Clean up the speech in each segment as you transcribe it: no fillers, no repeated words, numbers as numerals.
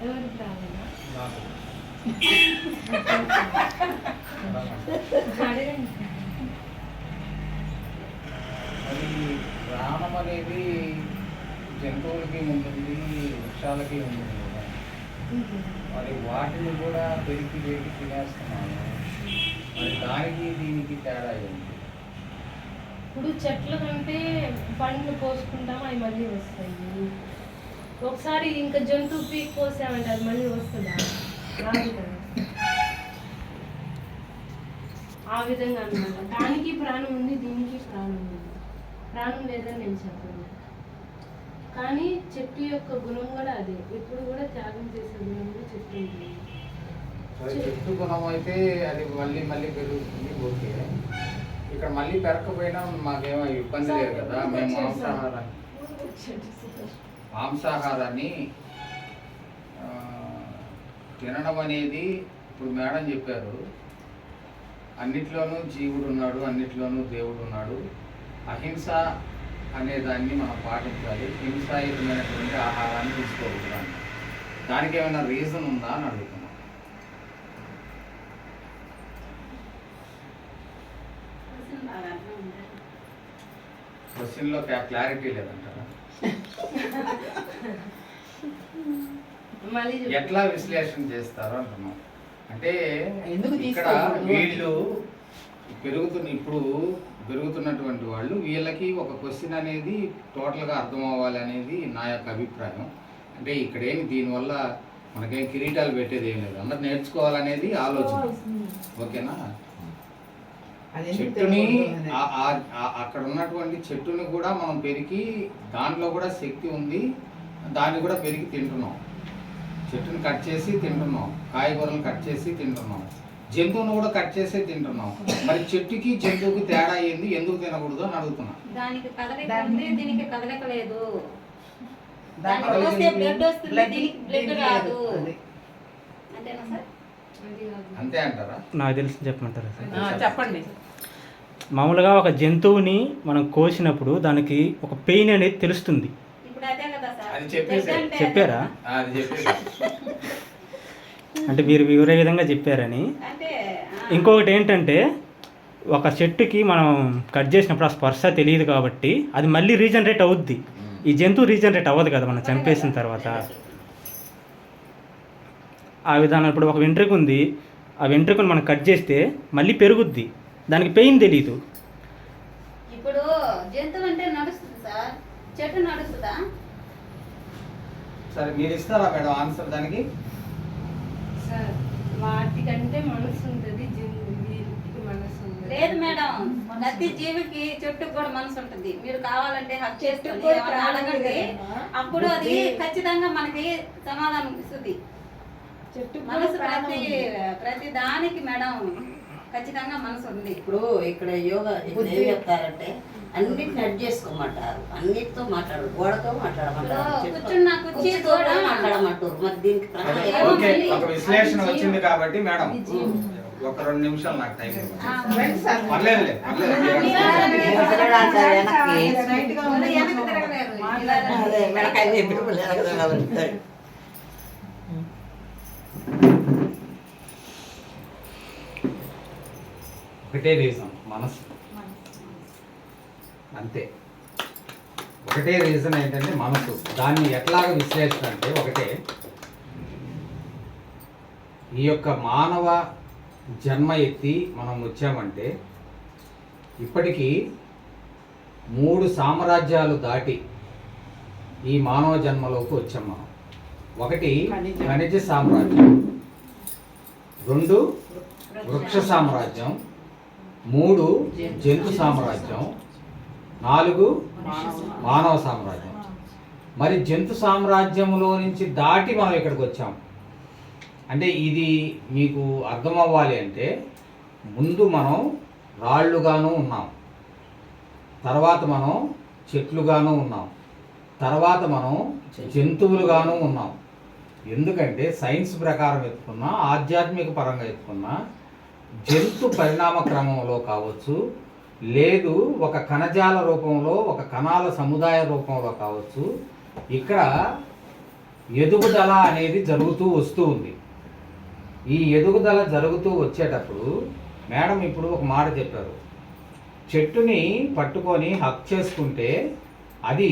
అది ప్రాణం అనేది జంతువులకి ఉంటుంది, వృక్షాలకి ఉంటుంది కదా. మరి వాటిని కూడా పెరిగి తినేస్తున్నాను. మరి దానికి దీనికి తేడా ఏంటి? ఇప్పుడు చెట్ల కంటే పండ్లు కోసుకుంటాం, అవి మళ్ళీ వస్తాయి. ఒకసారి ఇంకా జంతువు పీక్ కోసామంటే అది మళ్ళీ వస్తుందా? రాదు కదా. ఆ విధంగా అన్నమాట. దానికి ప్రాణం ఉంది, దీనికి ప్రాణం ఉంది. ప్రాణం లేదని నేను చెప్పను, కానీ చెట్టు యొక్క గుణం కూడా అదే. ఎప్పుడు కూడా త్యాగం చేసే గుణం కూడా చెట్టు ఉంటుంది. చెట్టు గుణం అయితే అది మళ్ళీ మళ్ళీ పెరుగుతుంది, ఓకే. ఇక్కడ మళ్ళీ పెరగకపోయినా మాకేమో ఇబ్బంది లేదు కదా. మేము మాంసాహారాన్ని తినడం అనేది, ఇప్పుడు మేడం చెప్పారు, అన్నిట్లోనూ జీవుడు ఉన్నాడు, అన్నిట్లోనూ దేవుడు ఉన్నాడు. అహింస అనే దాన్ని మనం పాటించాలి. హింసాయుతమైనటువంటి ఆహారాన్ని తీసుకోకూడదు. దానికి ఏమైనా రీజన్ ఉందా అని అడుగుతున్నాం. క్వశ్చన్లో క్లారిటీ లేదంటారా? ఎట్లా విశ్లేషణ చేస్తారో అంటున్నాం. అంటే ఇక్కడ వీళ్ళు ఇప్పుడు పెరుగుతున్నటువంటి వాళ్ళు, వీళ్ళకి ఒక క్వశ్చన్ అనేది టోటల్గా అర్థం అవ్వాలి అనేది నా యొక్క అభిప్రాయం. అంటే ఇక్కడేమి దీనివల్ల మనకేం కిరీటాలు పెట్టేది ఏం లేదు, అందరు నేర్చుకోవాలనేది ఆలోచన, ఓకేనా. చెట్టుని అక్కడ ఉన్నటువంటి చెట్టుని కూడా మనం పెరిగి, దాంట్లో కూడా శక్తి ఉంది, దాన్ని కూడా పెరిగి తింటున్నాం. చెట్టుని కట్ చేసి తింటున్నాం, కాయగూరలను కట్ చేసి తింటున్నాం, జంతువును కూడా కట్ చేసే తింటున్నాం. మరి చెట్టుకి జంతువుకి తేడా ఏంది, ఎందుకు తినకూడదు అని అడుగుతున్నా. దానికి కదలిక ఉంది, దీనికి కదలిక లేదు. అంతే అంటారా? నాకు తెలిసి చెప్పమంటారా సార్? చెప్పండి. మామూలుగా ఒక జంతువుని మనం కోసినప్పుడు దానికి ఒక పెయిన్ అనేది తెలుస్తుంది. చెప్పారా? అంటే మీరు వేరే విధంగా చెప్పారని. ఇంకొకటి ఏంటంటే, ఒక చెట్టుకి మనం కట్ చేసినప్పుడు ఆ స్పర్శ తెలియదు కాబట్టి అది మళ్ళీ రీజనరేట్ అవుద్ది. ఈ జంతువు రీజనరేట్ అవ్వదు కదా మనం చంపేసిన తర్వాత. ఆ విధానం. ఇప్పుడు ఒక వెంట్రుక ఉంది, ఆ వెంట్రుకను మనం కట్ చేస్తే మళ్ళీ పెరుగుద్ది, దానికి పెయిన్ తెలీదు. ఇప్పుడు జంతువు అంటే నడుస్తుంది సార్, చెట్టు నడుస్తుందా? సరే మీరు ఇస్తారా మేడం ఆన్సర్ దానికి? సార్ వాటికంటే మనసు ఉంటుంది, జీవికి మనసు ఉంటుంది. లేదు మేడం, ప్రతి జీవికి చెట్టుకు కూడా మనసు ఉంటుంది. మీరు కావాలంటే హక్ చేసుకొని అడగండి, అప్పుడు అది ఖచ్చితంగా మనకి సమాధానం ఇస్తుంది. మనసు ప్రతి దానికి మేడం ఖచ్చితంగా మనసు ఉంది. ఇప్పుడు ఇక్కడ యోగా ఏం చెప్తారంటే అన్నిటిని అడ్ చేసుకోమంటారు, అన్నిటితో మాట్లాడు, గోడతో మాట్లాడమంటారు, కూర్చున్నా కూర్చి కూడా మాట్లాడమంటారు. మరి దీనికి ఒక విశ్లేషణ వచ్చింది కాబట్టి మేడం ఒక 2 నిమిషాలు నాకు టైం పర్లేదులే. ఒకటే రీజన్, మనసు, అంతే. ఒకటే రీజన్ ఏంటంటే మనసు. దాన్ని ఎట్లాగ విశ్లేషణ అంటే ఒకటే, ఈ యొక్క మానవ జన్మ ఎత్తి మనం వచ్చామంటే ఇప్పటికీ 3 సామ్రాజ్యాలు దాటి ఈ మానవ జన్మలోకి వచ్చాం మనం. 1 ఖనిజ సామ్రాజ్యం, 2 వృక్ష సామ్రాజ్యం, 3 జంతు సామ్రాజ్యం, 4 మానవ సామ్రాజ్యం. మరి జంతు సామ్రాజ్యంలో నుంచి దాటి మనం ఇక్కడికి వచ్చాం. అంటే ఇది మీకు అర్థం అవ్వాలి అంటే, ముందు మనం రాళ్ళుగాను ఉన్నాం, తర్వాత మనం చెట్లుగాను ఉన్నాం, తర్వాత మనం జంతువులుగాను ఉన్నాం. ఎందుకంటే సైన్స్ ప్రకారం ఎత్తుకున్నా, ఆధ్యాత్మిక పరంగా ఎత్తుకున్నా, జంతు పరిణామ క్రమంలో కావచ్చు, లేదు ఒక కణజాల రూపంలో, ఒక కణాల సముదాయ రూపంలో కావచ్చు, ఇక్కడ ఎదుగుదల అనేది జరుగుతూ వస్తూ ఉంది. ఈ ఎదుగుదల జరుగుతూ వచ్చేటప్పుడు మేడం ఇప్పుడు ఒక మాట చెప్పారు, చెట్టుని పట్టుకొని హక్ చేసుకుంటే అది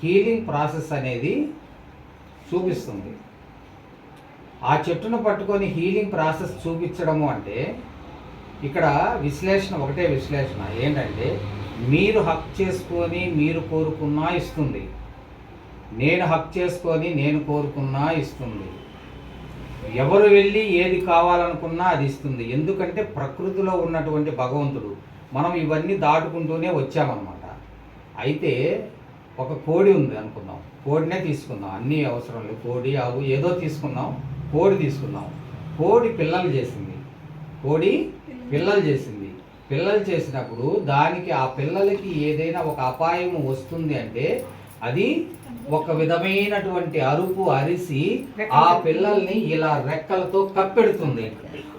హీలింగ్ ప్రాసెస్ అనేది చూపిస్తుంది. ఆ చెట్టును పట్టుకొని హీలింగ్ ప్రాసెస్ చూపించడము అంటే ఇక్కడ విశ్లేషణ ఒకటే విశ్లేషణ ఏంటంటే, మీరు హక్ చేసుకొని మీరు కోరుకున్నా ఇస్తుంది, నేను హక్ చేసుకొని నేను కోరుకున్నా ఇస్తుంది, ఎవరు వెళ్ళి ఏది కావాలనుకున్నా అది ఇస్తుంది. ఎందుకంటే ప్రకృతిలో ఉన్నటువంటి భగవంతుడు, మనం ఇవన్నీ దాటుకుంటూనే వచ్చామన్నమాట. అయితే ఒక కోడి ఉంది అనుకుందాం, కోడినే తీసుకుందాం, అన్నీ అవసరం లేదు, కోడి ఆవు ఏదో తీసుకుందాం, కోడి తీసుకుందాం. కోడి పిల్లలు చేసింది, కోడి పిల్లలు చేసింది. పిల్లలు చేసినప్పుడు దానికి ఆ పిల్లలకి ఏదైనా ఒక అపాయం వస్తుంది అంటే అది ఒక విధమైనటువంటి అరుపు అరిసి ఆ పిల్లల్ని ఇలా రెక్కలతో కప్పెడుతుంది.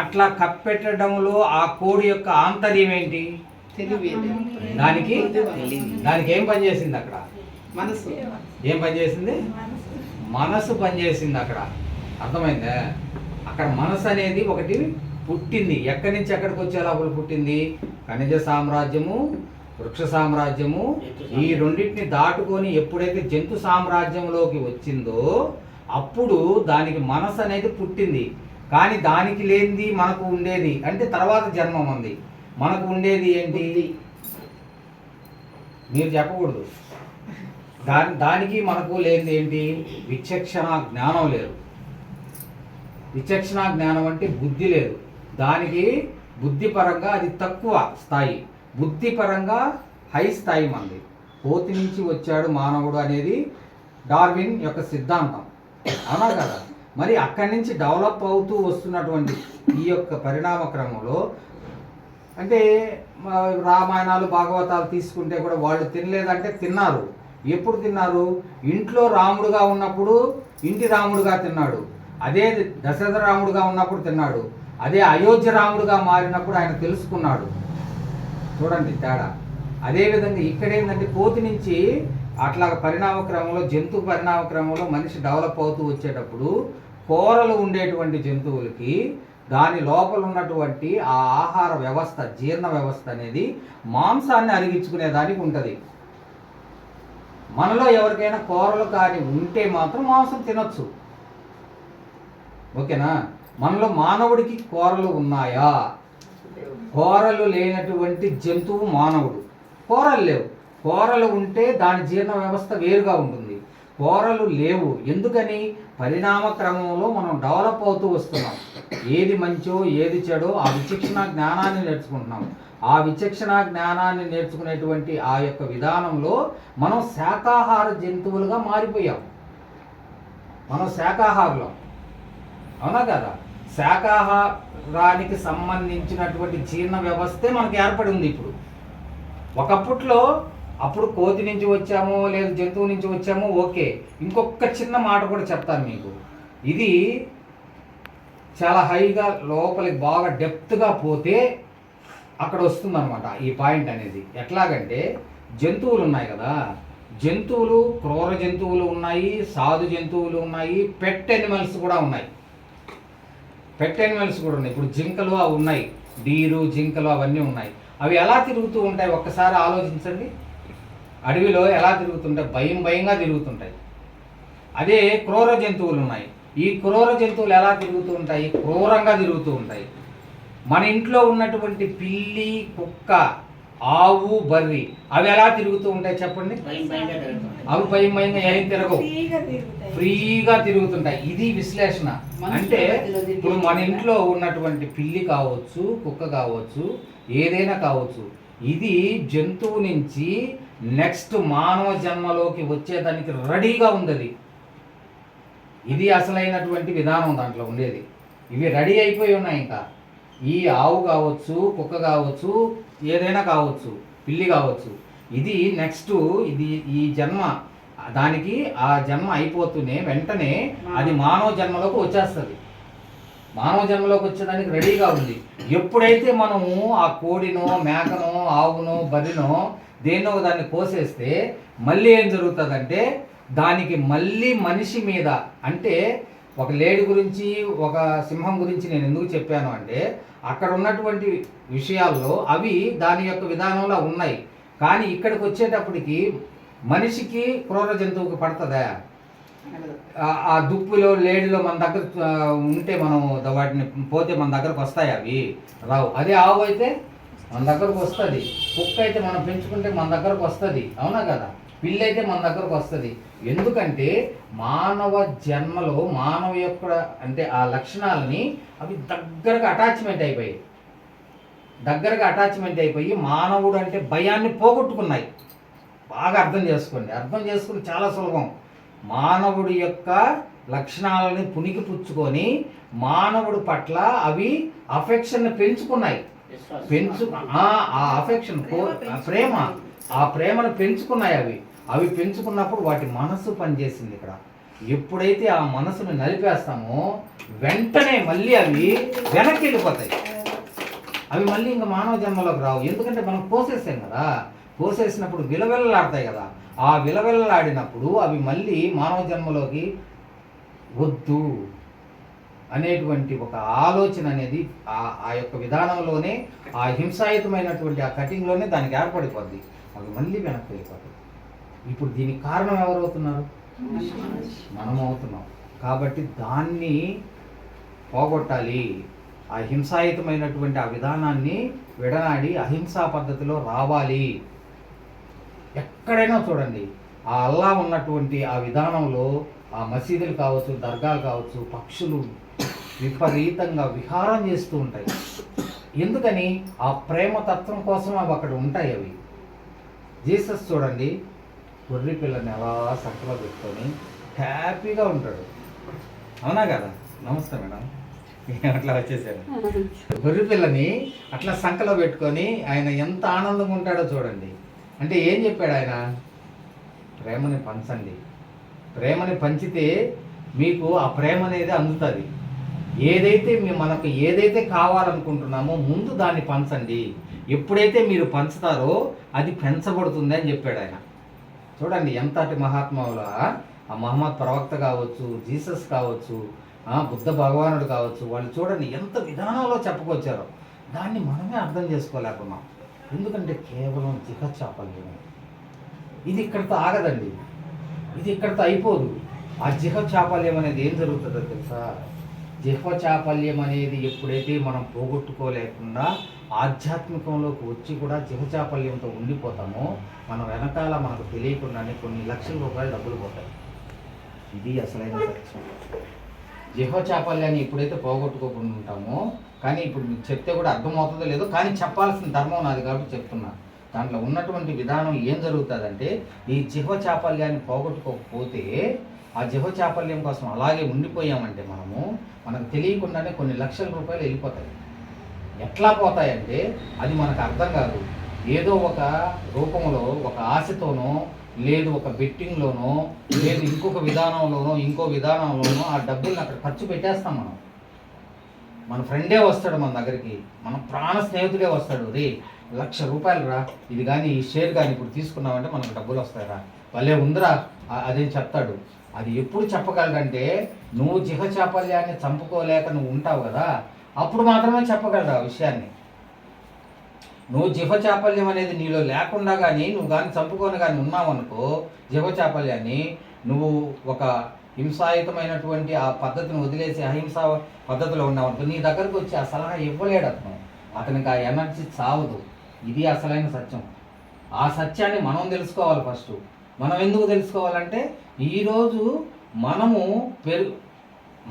అట్లా కప్పెట్టడంలో ఆ కోడి యొక్క ఆంతర్యం ఏంటి? దానికి ఏం పని చేసింది అక్కడ? మనసు. ఏం పని చేసింది? మనసు పనిచేసింది అక్కడ. అర్థమైందా? అక్కడ మనసు అనేది ఒకటి పుట్టింది. ఎక్కడి నుంచి ఎక్కడికి వచ్చే లోపల పుట్టింది? ఖనిజ సామ్రాజ్యము, వృక్ష సామ్రాజ్యము, ఈ రెండింటిని దాటుకొని ఎప్పుడైతే జంతు సామ్రాజ్యంలోకి వచ్చిందో అప్పుడు దానికి మనసు అనేది పుట్టింది. కానీ దానికి లేనిది మనకు ఉండేది అంటే తర్వాత జన్మం ఉంది. మనకు ఉండేది ఏంటి? మీరు చెప్పకూడదు. దానికి మనకు లేనిది ఏంటి? విచక్షణ జ్ఞానం లేదు. విచక్షణ జ్ఞానం అంటే బుద్ధి లేదు. దానికి బుద్ధిపరంగా అది తక్కువ స్థాయి, బుద్ధిపరంగా హై స్థాయి మంది. కోతి నుంచి వచ్చాడు మానవుడు అనేది డార్విన్ యొక్క సిద్ధాంతం, అవునా కదా? మరి అక్కడి నుంచి డెవలప్ అవుతూ వస్తున్నటువంటి ఈ యొక్క పరిణామ క్రమంలో అంటే రామాయణాలు భాగవతాలు తీసుకుంటే కూడా వాళ్ళు తినలేదంటే తిన్నారు. ఎప్పుడు తిన్నారు? ఇంట్లో రాముడుగా ఉన్నప్పుడు ఇంటి రాముడుగా తిన్నాడు, అదే దశరథ రాముడుగా ఉన్నప్పుడు తిన్నాడు, అదే అయోధ్య రాముడుగా మారినప్పుడు ఆయన తెలుసుకున్నాడు. చూడండి తేడా. అదేవిధంగా ఇక్కడ ఏంటంటే కోతి నుంచి అట్లా పరిణామ క్రమంలో, జంతు పరిణామ క్రమంలో మనిషి డెవలప్ అవుతూ వచ్చేటప్పుడు కూరలు ఉండేటువంటి జంతువులకి దాని లోపల ఉన్నటువంటి ఆ ఆహార వ్యవస్థ, జీర్ణ వ్యవస్థ అనేది మాంసాన్ని అరిగించుకునేదానికి ఉంటుంది. మనలో ఎవరికైనా కూరలు కానీ ఉంటే మాత్రం మాంసం తినొచ్చు, ఓకేనా? మనలో మానవుడికి కూరలు ఉన్నాయా? కూరలు లేనటువంటి జంతువు మానవుడు. కూరలు లేవు. కూరలు ఉంటే దాని జీర్ణ వ్యవస్థ వేరుగా ఉంటుంది. కూరలు లేవు. ఎందుకని? పరిణామ క్రమంలో మనం డెవలప్ అవుతూ వస్తున్నాం. ఏది మంచో ఏది చెడో ఆ విచక్షణ జ్ఞానాన్ని నేర్చుకుంటున్నాం. ఆ విచక్షణ జ్ఞానాన్ని నేర్చుకునేటువంటి ఆ యొక్క విధానంలో మనం శాకాహార జంతువులుగా మారిపోయాం. మనం శాకాహారులం, అవునా కదా? శాకాహారానికి సంబంధించినటువంటి జీర్ణ వ్యవస్థే మనకు ఏర్పడి ఉంది ఇప్పుడు. ఒకప్పట్లో అప్పుడు కోతి నుంచి వచ్చామో లేదు జంతువు నుంచి వచ్చామో ఓకే. ఇంకొక చిన్న మాట కూడా చెప్తాను మీకు. ఇది చాలా హైగా లోపలికి బాగా డెప్త్గా పోతే అక్కడ వస్తుందన్నమాట ఈ పాయింట్ అనేది. ఎట్లాగంటే జంతువులు ఉన్నాయి కదా, జంతువులు క్రూర జంతువులు ఉన్నాయి, సాధు జంతువులు ఉన్నాయి, పెట్ యానిమల్స్ కూడా ఉన్నాయి. పెట్ యానిమల్స్ కూడా ఉన్నాయి. ఇప్పుడు జింకలు అవి ఉన్నాయి, డీరు జింకలు అవన్నీ ఉన్నాయి. అవి ఎలా తిరుగుతూ ఉంటాయి ఒక్కసారి ఆలోచించండి. అడవిలో ఎలా తిరుగుతుంటాయి? భయంగా తిరుగుతుంటాయి. అదే క్రూర జంతువులు ఉన్నాయి. ఈ క్రూర జంతువులు ఎలా తిరుగుతూ ఉంటాయి? క్రూరంగా తిరుగుతూ ఉంటాయి. మన ఇంట్లో ఉన్నటువంటి పిల్లి, కుక్క, ఆవు, బర్రి అవి ఎలా తిరుగుతూ ఉంటాయి చెప్పండి? అవి భయంగా ఏం తిరగవు, ఫ్రీగా తిరుగుతుంటాయి. ఇది విశ్లేషణ. అంటే ఇప్పుడు మన ఇంట్లో ఉన్నటువంటి పిల్లి కావచ్చు, కుక్క కావచ్చు, ఏదైనా కావచ్చు, ఇది జంతువు నుంచి నెక్స్ట్ మానవ జన్మలోకి వచ్చేదానికి రెడీగా ఉంది. ఇది అసలైనటువంటి విధానం దాంట్లో ఉండేది. ఇవి రెడీ అయిపోయి ఉన్నాయి. ఇంకా ఈ ఆవు కావచ్చు, కుక్క కావచ్చు, ఏదైనా కావచ్చు, పిల్లి కావచ్చు, ఇది నెక్స్ట్ ఇది ఈ జన్మ దానికి ఆ జన్మ అయిపోతూనే వెంటనే అది మానవ జన్మలోకి వచ్చేస్తుంది. మానవ జన్మలోకి వచ్చేదానికి రెడీగా ఉంది. ఎప్పుడైతే మనము ఆ కోడినో, మేకనో, ఆవునో, బర్రెనో దేన్నో దాన్ని కోసేస్తే మళ్ళీ ఏం జరుగుతుందంటే దానికి మళ్ళీ మనిషి మీద, అంటే ఒక లేడీ గురించి ఒక సింహం గురించి నేను ఎందుకు చెప్పాను అంటే అక్కడ ఉన్నటువంటి విషయాల్లో అవి దాని యొక్క విధానంలో ఉన్నాయి. కానీ ఇక్కడికి వచ్చేటప్పటికి మనిషికి క్రూర జంతువుకి పడుతుందా? ఆ దుప్పులో లేడీలో మన దగ్గర ఉంటే మనం వాటిని పోతే మన దగ్గరకు వస్తాయి, అవి రావు. అదే ఆవు అయితే మన దగ్గరకు వస్తుంది, కుక్క అయితే మనం పెంచుకుంటే మన దగ్గరకు వస్తుంది, అవునా కదా? పిల్లి అయితే మన దగ్గరకు వస్తుంది. ఎందుకంటే మానవ జన్మలో మానవ యొక్క అంటే ఆ లక్షణాలని అవి దగ్గరగా అటాచ్మెంట్ అయిపోయి మానవుడు అంటే భయాన్ని పోగొట్టుకున్నాయి. బాగా అర్థం చేసుకుని చాలా సులభం. మానవుడి యొక్క లక్షణాలని పునికి పుచ్చుకొని మానవుడి పట్ల అవి అఫెక్షన్ పెంచుకున్నాయి. ఆ అఫెక్షన్ ప్రేమను పెంచుకున్నాయి. అవి పెంచుకున్నప్పుడు వాటి మనసు పనిచేసింది. ఇక్కడ ఎప్పుడైతే ఆ మనసును నలిపేస్తామో వెంటనే మళ్ళీ అవి వెనక్కి వెళ్ళిపోతాయి. అవి మళ్ళీ ఇంకా మానవ జన్మలోకి రావు. ఎందుకంటే మనం కోసేసాం కదా, కోసేసినప్పుడు విలవిలలాడతాయి కదా. ఆ విలవిలలాడినప్పుడు అవి మళ్ళీ మానవ జన్మలోకి వద్దు అనేటువంటి ఒక ఆలోచన అనేది ఆ యొక్క విధానంలోనే, ఆ హింసాయుతమైనటువంటి ఆ కటింగ్లోనే దానికి ఏర్పడిపోద్ది. అవి మళ్ళీ వెనక్కి వెళ్ళిపోతాయి. ఇప్పుడు దీనికి కారణం ఎవరవుతున్నారు? మనం అవుతున్నాం. కాబట్టి దాన్ని పోగొట్టాలి. ఆ హింసాయుతమైనటువంటి ఆ విధానాన్ని విడనాడి అహింసా పద్ధతిలో రావాలి. ఎక్కడైనా చూడండి, ఆ అల్లా ఉన్నటువంటి ఆ విధానంలో ఆ మసీదులు కావచ్చు, దర్గాలు కావచ్చు, పక్షులు విపరీతంగా విహారం చేస్తూ ఉంటాయి. ఎందుకని? ఆ ప్రేమ తత్వం కోసం అవి అక్కడ ఉంటాయి. అవి జీసస్ చూడండి, గొర్రె పిల్లని అలా సంకలో పెట్టుకొని హ్యాపీగా ఉంటాడు, అవునా కదా? నమస్తే మేడం, అట్లా వచ్చేసాడు. గొర్రె పిల్లని అట్లా సంకలో పెట్టుకొని ఆయన ఎంత ఆనందంగా ఉంటాడో చూడండి. అంటే ఏం చెప్పాడు ఆయన? ప్రేమని పంచండి. ప్రేమని పంచితే మీకు ఆ ప్రేమ అనేది అందుతుంది. మనకు ఏదైతే కావాలనుకుంటున్నామో ముందు దాన్ని పంచండి. ఎప్పుడైతే మీరు పంచుతారో అది పెంచబడుతుంది అని చెప్పాడు ఆయన. చూడండి ఎంతటి మహాత్ముల, ఆ మహమ్మద్ ప్రవక్త కావచ్చు, జీసస్ కావచ్చు, బుద్ధ భగవానుడు కావచ్చు, వాళ్ళు చూడండి ఎంత విధానంలో చెప్పుకొచ్చారో. దాన్ని మనమే అర్థం చేసుకోలేకున్నాం. ఎందుకంటే కేవలం జిహచాపల్యమే. ఇది ఇక్కడితో ఆగదండి, ఇది ఇక్కడితో అయిపోదు. ఆ జిహచాపల్యం అనేది ఏం జరుగుతుందో తెలుసా? జిహచాపల్యం అనేది ఎప్పుడైతే మనం పోగొట్టుకోలేకుండా ఆధ్యాత్మికంలోకి వచ్చి కూడా జిహచాపల్యంతో ఉండిపోతామో మన వెనకాల మనకు తెలియకుండానే కొన్ని లక్షల రూపాయలు డబ్బులు పోతాయి. ఇది అసలైన సత్యం. జిహచాపల్యాన్ని ఎప్పుడైతే పోగొట్టుకోకుండా ఉంటామో, కానీ ఇప్పుడు మీకు చెప్తే కూడా అర్థమవుతుందో లేదో, కానీ చెప్పాల్సిన ధర్మం నాది కాబట్టి చెప్తున్నా. దాంట్లో ఉన్నటువంటి విధానం ఏం జరుగుతుందంటే, ఈ జిహచాపల్యాన్ని పోగొట్టుకోకపోతే ఆ జిహచాపల్యం కోసం అలాగే ఉండిపోయామంటే మనకు తెలియకుండానే కొన్ని లక్షల రూపాయలు వెళ్ళిపోతాయి. ఎట్లా పోతాయంటే అది మనకు అర్థం కాదు. ఏదో ఒక రూపంలో, ఒక ఆశతోనో, లేదు ఒక బెట్టింగ్లోనో, లేదు ఇంకొక విధానంలోనో, ఇంకో విధానంలోనో ఆ డబ్బుల్ని అక్కడ ఖర్చు పెట్టేస్తాం. మన ఫ్రెండే వస్తాడు మన దగ్గరికి, మన ప్రాణ స్నేహితుడే వస్తాడు, రే 1,00,000 రూపాయలు రా, ఇది కానీ ఈ షేర్ కానీ ఇప్పుడు తీసుకున్నామంటే మనకు డబ్బులు వస్తాయిరా, భలే ఉందిరా అదేం చెప్తాడు. అది ఎప్పుడు చెప్పగలడంటే నువ్వు జిహచాపల్యాన్ని చంపుకోలేక నువ్వు ఉంటావు కదా, అప్పుడు మాత్రమే చెప్పగలరా ఆ విషయాన్ని. నువ్వు జిహచాపల్యం అనేది నీలో లేకుండా కానీ నువ్వు కానీ చంపుకొని కానీ ఉన్నావు అనుకో, జిహచాపల్యాన్ని నువ్వు ఒక హింసాయుతమైనటువంటి ఆ పద్ధతిని వదిలేసి అహింసా పద్ధతిలో ఉన్నావు అనుకో, నీ దగ్గరకు వచ్చి ఆ సలహా ఇవ్వలేడు అతనికి ఆ ఎనర్జీ చావదు. ఇది అసలైన సత్యం. ఆ సత్యాన్ని మనం తెలుసుకోవాలి. ఫస్ట్ మనం ఎందుకు తెలుసుకోవాలంటే ఈరోజు మనము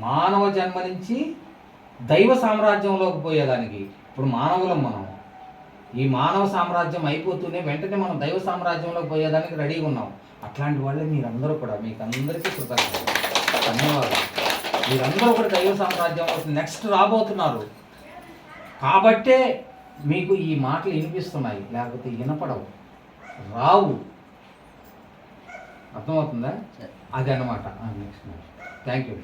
మానవ జన్మ నుంచి దైవ సామ్రాజ్యంలోకి పోయేదానికి ఇప్పుడు మానవులం. మనం ఈ మానవ సామ్రాజ్యం అయిపోతూనే వెంటనే మనం దైవ సామ్రాజ్యంలోకి పోయేదానికి రెడీగా ఉన్నాం. అట్లాంటి వాళ్ళే మీరందరూ కూడా, మీకు అందరికీ కృతజ్ఞతలు, ధన్యవాదాలు. మీరందరూ కూడా దైవ సామ్రాజ్యంలోకి నెక్స్ట్ రాబోతున్నారు కాబట్టే మీకు ఈ మాటలు వినిపిస్తున్నాయి, లేకపోతే వినపడవు, రావు. అర్థమవుతుందా? అది అన్నమాట. Next thank you.